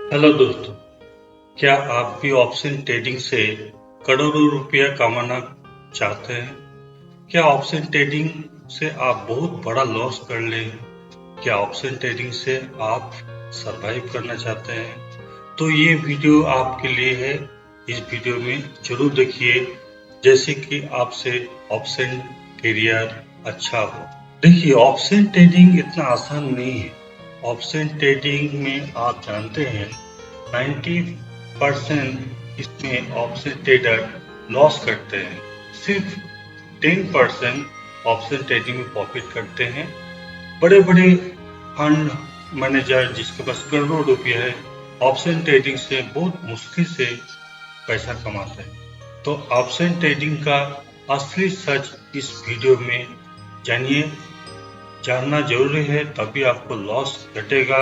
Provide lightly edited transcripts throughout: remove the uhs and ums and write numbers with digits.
Hello दोस्तों, क्या आप भी ऑप्शन ट्रेडिंग से करोड़ों रुपया कमाना चाहते हैं? क्या ऑप्शन ट्रेडिंग से आप बहुत बड़ा लॉस कर लें? क्या ऑप्शन ट्रेडिंग से आप सरवाइव करना चाहते हैं? तो ये वीडियो आपके लिए है। इस वीडियो में जरूर देखिए, जैसे कि आपसे ऑप्शन करियर अच्छा हो। देखिए, ऑप्शन ट्रेडिंग इतना आसान नहीं है। ऑप्शन ट्रेडिंग में आप जानते हैं 90% इसमें ऑप्शन ट्रेडर लॉस करते हैं। सिर्फ 10% ऑप्शन ट्रेडिंग में प्रॉफिट करते हैं। बड़े बड़े फंड मैनेजर जिसके पास करोड़ों रुपये है, ऑप्शन ट्रेडिंग से बहुत मुश्किल से पैसा कमाते हैं। तो ऑप्शन ट्रेडिंग का असली सच इस वीडियो में जानिए। जानना जरूरी है, तभी आपको लॉस घटेगा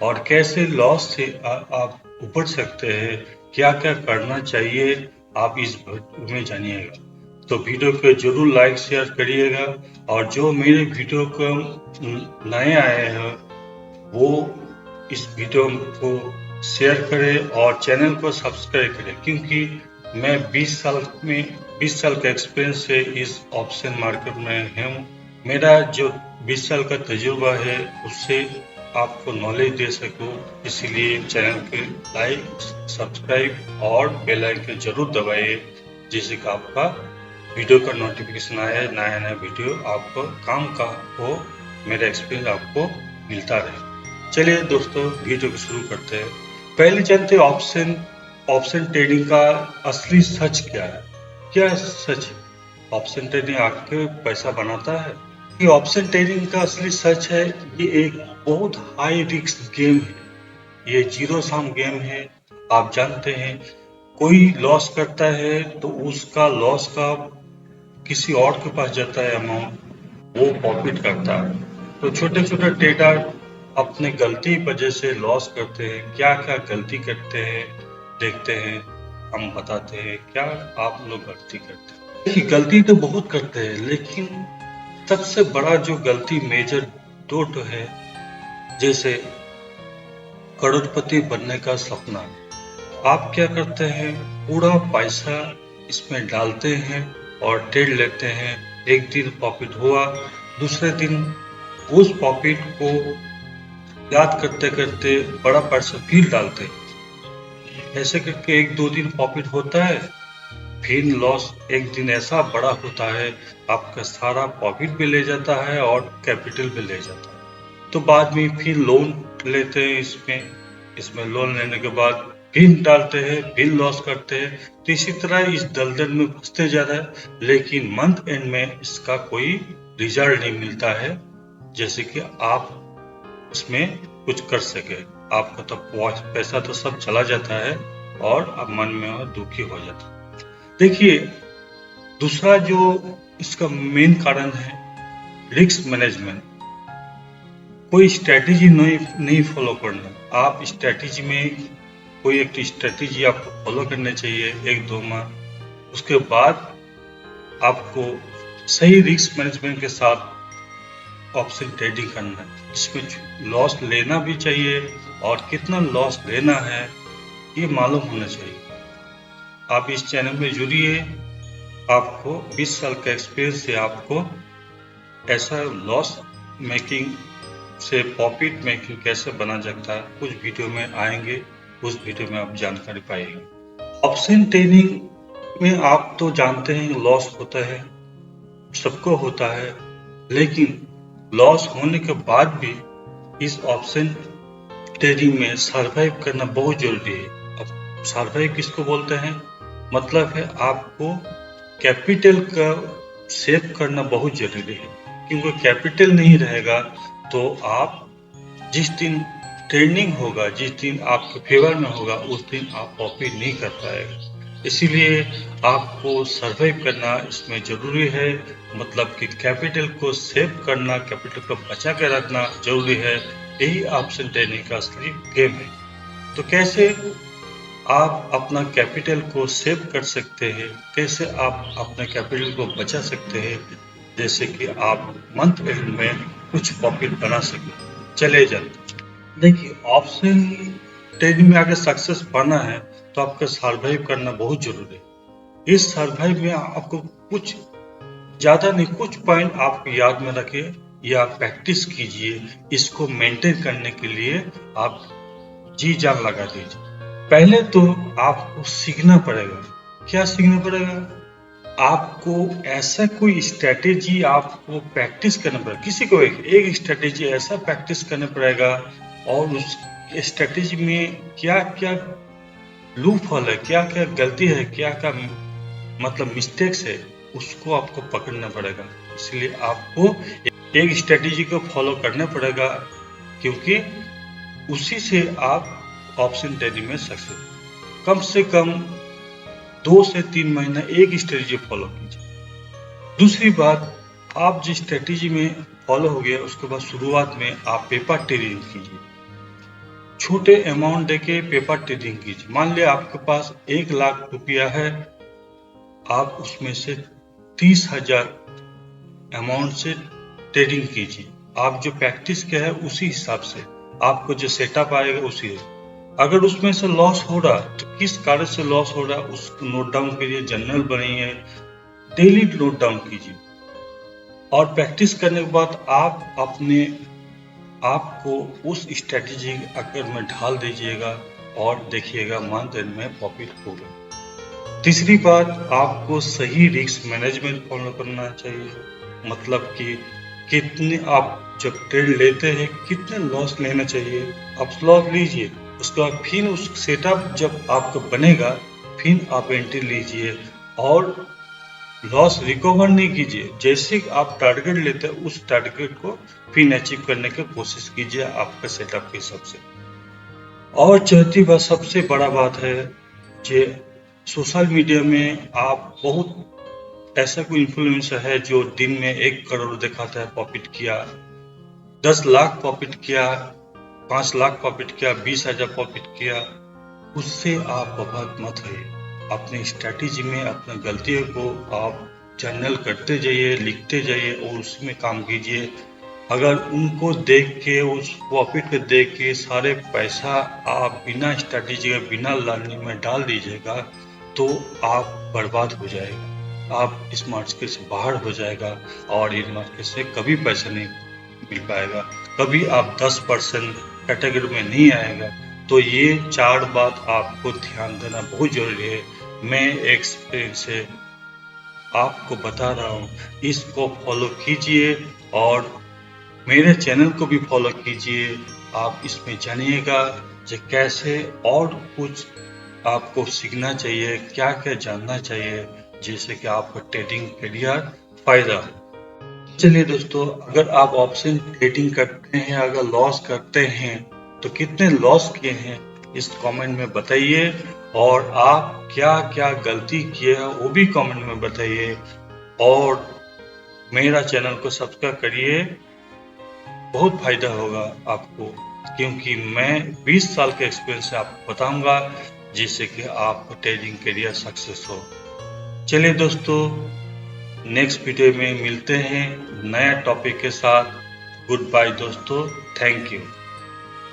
और कैसे लॉस से आप उबर सकते हैं, क्या क्या करना चाहिए, आप इस वीडियो में जानिएगा। तो वीडियो को जरूर लाइक शेयर करिएगा, और जो मेरे वीडियो को नए आए हैं वो इस वीडियो को शेयर करें और चैनल को सब्सक्राइब करें, क्योंकि मैं 20 साल का एक्सपीरियंस से इस ऑप्शन मार्केट में हूँ। मेरा जो 20 साल का तजुर्बा है उससे आपको नॉलेज दे सकूं, इसीलिए चैनल के लाइक सब्सक्राइब और बेल आइकन जरूर दबाइए, जिससे कि आपका वीडियो का नोटिफिकेशन आए, नया नया वीडियो आपको काम का हो, मेरा एक्सपीरियंस आपको मिलता रहे। चलिए दोस्तों, वीडियो को शुरू करते हैं। पहले जानते हैं ऑप्शन ऑप्शन ट्रेडिंग का असली सच क्या है। क्या सच है? ऑप्शन ट्रेडिंग आपके पैसा बनाता है? ये ऑप्शन ट्रेडिंग का असली सच है, ये एक बहुत हाई रिस्क गेम है। ये जीरो सम गेम है। आप जानते हैं, कोई लॉस करता है तो उसका लॉस का किसी और के पास जाता है अमाउंट, वो प्रॉफिट करता है। तो छोटे छोटे ट्रेडर अपने गलती वजह से लॉस करते हैं। क्या क्या गलती करते हैं देखते हैं, हम बताते हैं क्या आप लोग गलती करते हैं। देखिए, गलती तो बहुत करते हैं, लेकिन सबसे बड़ा जो गलती मेजर दो तो है। जैसे करोड़पति बनने का सपना। आप क्या करते हैं, पूरा पैसा इसमें डालते हैं और ट्रेड लेते हैं। एक दिन प्रॉफिट हुआ, दूसरे दिन उस प्रॉफिट को याद करते करते बड़ा पैसा फिर डालते हैं। ऐसे करके एक दो दिन प्रॉफिट होता है, फिर लॉस एक दिन ऐसा बड़ा होता है, आपका सारा प्रॉफिट भी ले जाता है और कैपिटल भी ले जाता है। तो बाद में फिर लोन लेते हैं, इसमें लोन लेने के बाद फिर डालते हैं, फिर लॉस करते हैं। तो इसी तरह इस दलदल में फंसते जा रहा है, लेकिन मंथ एंड में इसका कोई रिजल्ट नहीं मिलता है, जैसे कि आप इसमें कुछ कर सके। आपका तो पैसा तो सब चला जाता है और आप मन में दुखी हो जाता है। देखिए, दूसरा जो इसका मेन कारण है, रिस्क मैनेजमेंट। कोई स्ट्रेटेजी नहीं फॉलो करना। आप स्ट्रेटेजी में कोई एक स्ट्रेटेजी आपको फॉलो करनी चाहिए 1-2 माह। उसके बाद आपको सही रिस्क मैनेजमेंट के साथ ऑप्शन ट्रेडिंग करना है, जिसमें लॉस लेना भी चाहिए और कितना लॉस लेना है ये मालूम होना चाहिए। आप इस चैनल में जुड़िए, आपको 20 साल का एक्सपीरियंस से आपको ऐसा लॉस मेकिंग से प्रॉफिट मेकिंग कैसे बना जाता है, कुछ वीडियो में आएंगे, उस वीडियो में आप जानकारी पाएंगे। ऑप्शन ट्रेडिंग में आप तो जानते हैं लॉस होता है, सबको होता है, लेकिन लॉस होने के बाद भी इस ऑप्शन ट्रेडिंग में सरवाइव करना बहुत जरूरी है। अब सरवाइव किसको बोलते हैं, मतलब है आपको कैपिटल का सेव करना बहुत जरूरी है, क्योंकि कैपिटल नहीं रहेगा तो आप जिस दिन ट्रेंडिंग होगा, जिस दिन आपके फेवर में होगा, उस दिन आप प्रॉफिट नहीं कर पाएगा। इसीलिए आपको सर्वाइव करना इसमें जरूरी है, मतलब कि कैपिटल को सेव करना, कैपिटल को बचा के रखना जरूरी है। यही ऑप्शन ट्रेडिंग का असली गेम है। तो कैसे आप अपना कैपिटल को सेव कर सकते हैं, कैसे आप अपने कैपिटल को बचा सकते हैं, जैसे कि आप मंथ एंड में कुछ प्रॉफिट बना सकें। चले जाते, देखिए ऑप्शन ट्रेडिंग में आगे सक्सेस पाना है तो आपको सर्वाइव करना बहुत जरूरी है। इस सर्वाइव में आपको कुछ ज्यादा नहीं, कुछ पॉइंट आप याद में रखिए या प्रैक्टिस कीजिए। इसको मेंटेन करने के लिए आप जी जान लगा दीजिए। पहले तो आपको सीखना पड़ेगा। क्या सीखना पड़ेगा? आपको ऐसा कोई स्ट्रेटेजी आपको प्रैक्टिस करना पड़ेगा। किसी को एक स्ट्रेटेजी ऐसा प्रैक्टिस करना पड़ेगा और उस स्ट्रेटेजी में क्या क्या लूप होल है, क्या क्या गलती है, क्या क्या मतलब मिस्टेक्स है, उसको आपको पकड़ना पड़ेगा। इसलिए आपको एक स्ट्रेटेजी को फॉलो करना पड़ेगा, क्योंकि उसी से आप ऑप्शन ट्रेडिंग में सक्सेस। कम से कम 2 से 3 महीना एक स्ट्रेटेजी फॉलो कीजिए। दूसरी बात, आप जिस स्ट्रेटेजी में फॉलो हो गया उसके बाद शुरुआत में आप पेपर ट्रेडिंग कीजिए। छोटे अमाउंट देके पेपर ट्रेडिंग कीजिए। मान लिया आपके पास 1 लाख रुपया है, आप उसमें से 30,000 अमाउंट से ट्रेडिंग कीजिए। आप जो प्रैक्टिस किया है उसी हिसाब से आपको जो सेटअप आएगा उसी। अगर उसमें से लॉस हो रहा तो किस कारण से लॉस हो रहा उसको नोट डाउन करिए, जर्नल बनाइए, डेली नोट डाउन कीजिए। और प्रैक्टिस करने के बाद आप अपने आपको उस स्ट्रेटेजी अगर में ढाल दीजिएगा और देखिएगा मंथ एंड में प्रॉफिट होगा। तीसरी बात, आपको सही रिस्क मैनेजमेंट फॉलो करना चाहिए। मतलब कि कितने आप जब ट्रेड लेते हैं कितने लॉस लेना चाहिए, आप लॉस लीजिए। उसके बाद फिर उस सेटअप जब आपका बनेगा फिर आप एंट्री लीजिए और लॉस रिकवर नहीं कीजिए। जैसे आप टारगेट लेते हैं उस टारगेट को फिर अचीव करने की कोशिश कीजिए आपका सेटअप के हिसाब से। और चौथी बात, सबसे बड़ा बात है कि सोशल मीडिया में आप बहुत ऐसा कोई इन्फ्लुएंसर है जो दिन में 1 करोड़ दिखाता है प्रॉफिट किया, 10 लाख प्रॉफिट किया, 5 लाख प्रॉफिट किया, 20,000 प्रॉफिट किया। उससे आप प्रभावित मत होइए। अपनी स्ट्रैटेजी में अपनी गलतियों को आप जर्नल करते जाइए, लिखते जाइए और उसमें काम कीजिए। अगर उनको देख के, उस प्रॉफिट को देख के सारे पैसा आप बिना स्ट्रैटेजी के, बिना लर्निंग में डाल दीजिएगा तो आप बर्बाद हो जाएगा। आप इस मार्केट से बाहर हो जाएगा और इस मार्केट से कभी पैसा नहीं मिल पाएगा। कभी आप 10% कैटेगरी में नहीं आएगा। तो ये 4 बात आपको ध्यान देना बहुत जरूरी है। मैं एक्सपीरियंस से आपको बता रहा हूँ, इसको फॉलो कीजिए और मेरे चैनल को भी फॉलो कीजिए। आप इसमें जानिएगा कि कैसे और कुछ आपको सीखना चाहिए, क्या क्या जानना चाहिए, जिससे कि आपका ट्रेडिंग करियर फायदा हो। चलिए दोस्तों, अगर आप ऑप्शन ट्रेडिंग करते हैं, अगर लॉस करते हैं तो कितने लॉस किए हैं इस कमेंट में बताइए। और आप क्या क्या गलती किए हैं वो भी कमेंट में बताइए। और मेरा चैनल को सब्सक्राइब करिए, बहुत फायदा होगा आपको, क्योंकि मैं 20 साल के एक्सपीरियंस से आपको बताऊंगा जिससे कि आपका ट्रेडिंग करियर सक्सेस हो। चलिए दोस्तों, नेक्स्ट वीडियो में मिलते हैं नया टॉपिक के साथ। गुड बाय दोस्तों, थैंक यू।